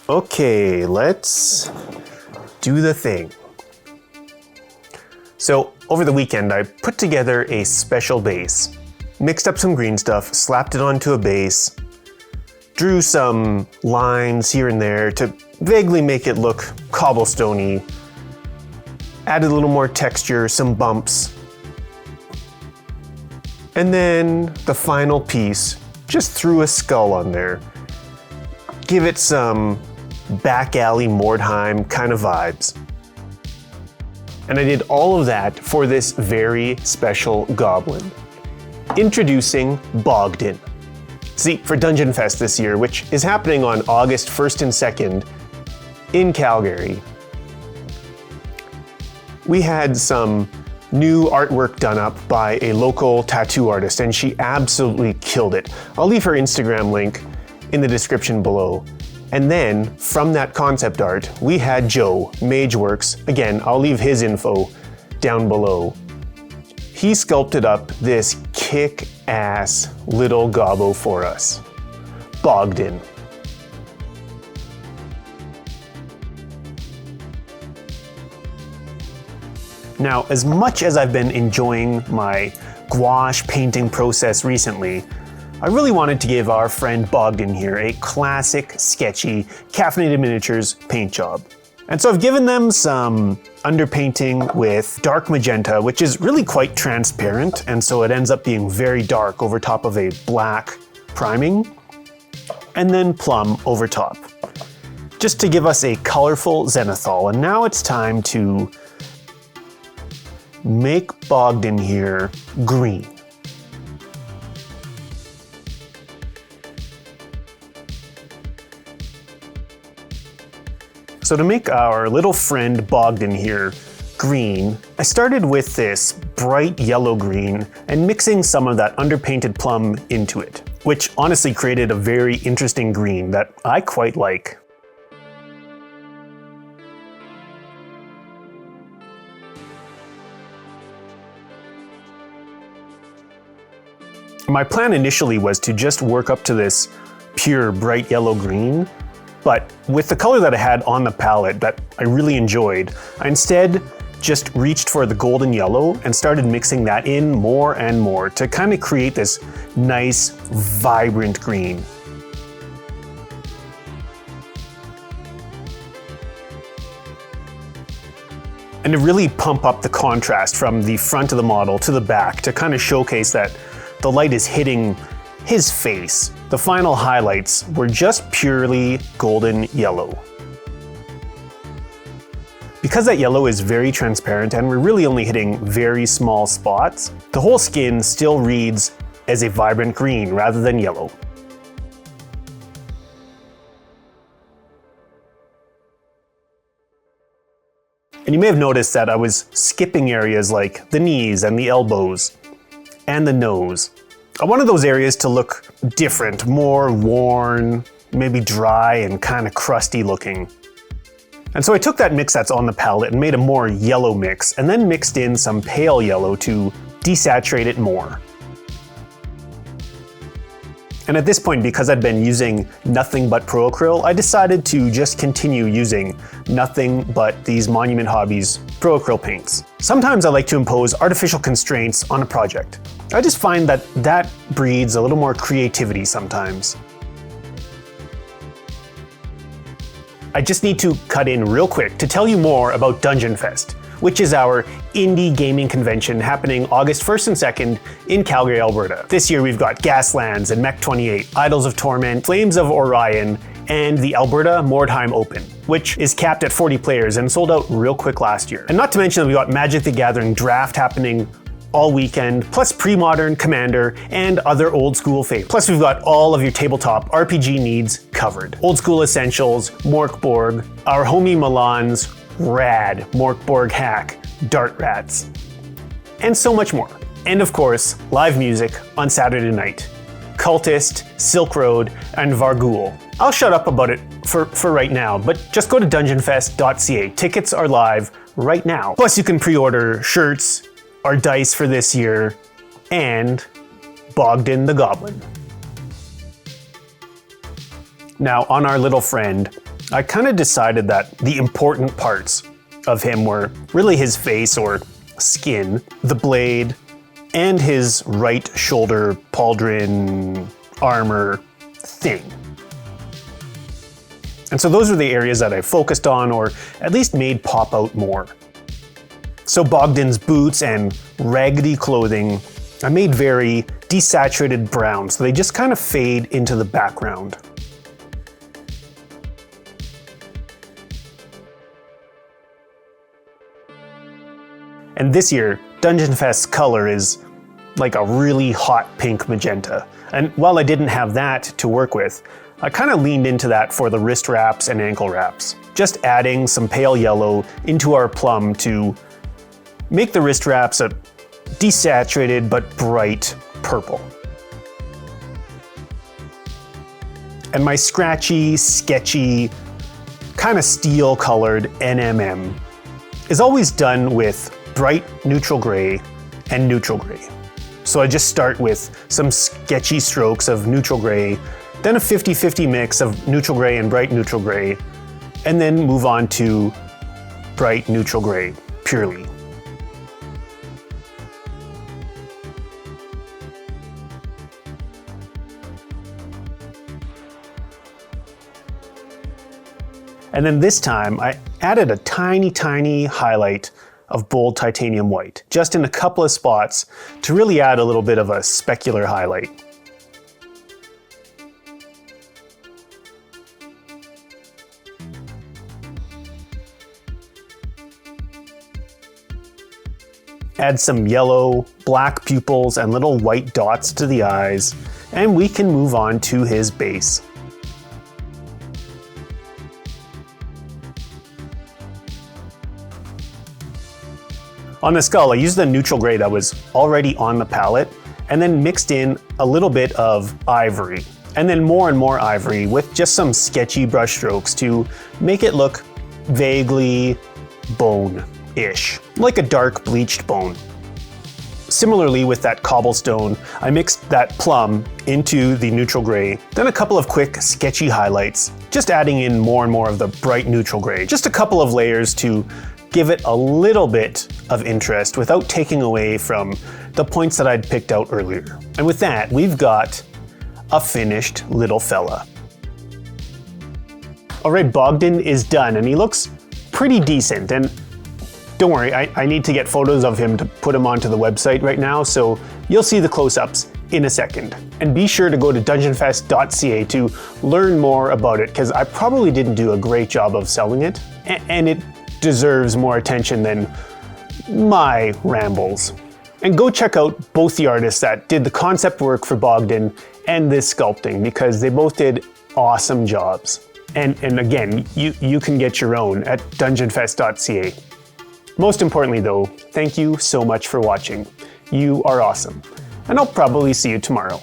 Okay, let's do the thing. So over the weekend, I put together a special base, mixed up some green stuff, slapped it onto a base, drew some lines here and there to vaguely make it look cobblestoney, added a little more texture, some bumps, and then the final piece, just threw a skull on there. Give it some back alley Mordheim kind of vibes. And I did all of that for this very special goblin. Introducing Bogden. See, for Dungeon Fest this year, which is happening on August 1st and 2nd in Calgary, we had some new artwork done up by a local tattoo artist, and she absolutely killed it. I'll leave her Instagram link in the description below. And then, from that concept art, we had Joe, Mageworks. Again, I'll leave his info down below. He sculpted up this kick-ass little gobbo for us. Bogden. Now, as much as I've been enjoying my gouache painting process recently, I really wanted to give our friend Bogden here a classic, sketchy, caffeinated miniatures paint job. And so I've given them some underpainting with dark magenta, which is really quite transparent, and so it ends up being very dark over top of a black priming, and then plum over top, just to give us a colorful zenithal. And now it's time to make Bogden here green. So to make our little friend Bogden here green, I started with this bright yellow-green and mixing some of that underpainted plum into it, which honestly created a very interesting green that I quite like. My plan initially was to just work up to this pure bright yellow-green, but with the color that I had on the palette that I really enjoyed, I instead just reached for the golden yellow and started mixing that in more and more to kind of create this nice, vibrant green. And to really pump up the contrast from the front of the model to the back to kind of showcase that the light is hitting his face. The final highlights were just purely golden yellow. Because that yellow is very transparent and we're really only hitting very small spots, the whole skin still reads as a vibrant green rather than yellow. And you may have noticed that I was skipping areas like the knees and the elbows and the nose. I wanted those areas to look different, more worn, maybe dry and kind of crusty looking. And so I took that mix that's on the palette and made a more yellow mix, and then mixed in some pale yellow to desaturate it more. And at this point, because I'd been using nothing but Pro Acryl, I decided to just continue using nothing but these Monument Hobbies Pro Acryl paints. Sometimes I like to impose artificial constraints on a project. I just find that that breeds a little more creativity sometimes. I just need to cut in real quick to tell you more about Dungeon Fest, which is our indie gaming convention happening August 1st and 2nd in Calgary, Alberta. This year we've got Gaslands and Mech 28, Idols of Torment, Flames of Orion, and the Alberta Mordheim Open, which is capped at 40 players and sold out real quick last year. And not to mention that we got Magic the Gathering Draft happening all weekend, plus Pre-Modern, Commander, and other old school favorites. Plus we've got all of your tabletop RPG needs covered. Old school essentials, Morkborg, our homie Milan's rad Morkborg hack, Dart Rats, and so much more. And of course, live music on Saturday night. Cultist, Silk Road, and Vargul. I'll shut up about it for right now, but just go to dungeonfest.ca. Tickets are live right now. Plus you can pre-order shirts, our dice for this year, and Bogden the Goblin. Now, on our little friend, I kind of decided that the important parts of him were really his face or skin, the blade, and his right shoulder pauldron armor thing. And so those are the areas that I focused on, or at least made pop out more. So Bogden's boots and raggedy clothing I made very desaturated brown, so they just kind of fade into the background. And this year, Dungeon Fest's color is like a really hot pink magenta. And while I didn't have that to work with, I kind of leaned into that for the wrist wraps and ankle wraps. Just adding some pale yellow into our plum to make the wrist wraps a desaturated but bright purple. And my scratchy, sketchy, kind of steel colored NMM is always done with bright neutral gray and neutral gray. So I just start with some sketchy strokes of neutral gray, then a 50-50 mix of neutral gray and bright neutral gray, and then move on to bright neutral gray purely. And then this time I added a tiny highlight of bold titanium white, just in a couple of spots to really add a little bit of a specular highlight. Add some yellow, black pupils and little white dots to the eyes, and we can move on to his base. On the skull, I used the neutral gray that was already on the palette, and then mixed in a little bit of ivory, and then more and more ivory with just some sketchy brush strokes to make it look vaguely bone-ish, like a dark bleached bone. Similarly with that cobblestone, I mixed that plum into the neutral gray, then a couple of quick sketchy highlights, just adding in more and more of the bright neutral gray. Just a couple of layers to give it a little bit of interest without taking away from the points that I'd picked out earlier. And with that, we've got a finished little fella. All right, Bogden is done and he looks pretty decent. And don't worry, I need to get photos of him to put him onto the website right now, so you'll see the close-ups in a second. And be sure to go to dungeonfest.ca to learn more about it, because I probably didn't do a great job of selling it, and it deserves more attention than my rambles. And go check out both the artists that did the concept work for Bogden and this sculpting, because they both did awesome jobs. And again, you can get your own at dungeonfest.ca. Most importantly though, thank you so much for watching. You are awesome. And I'll probably see you tomorrow.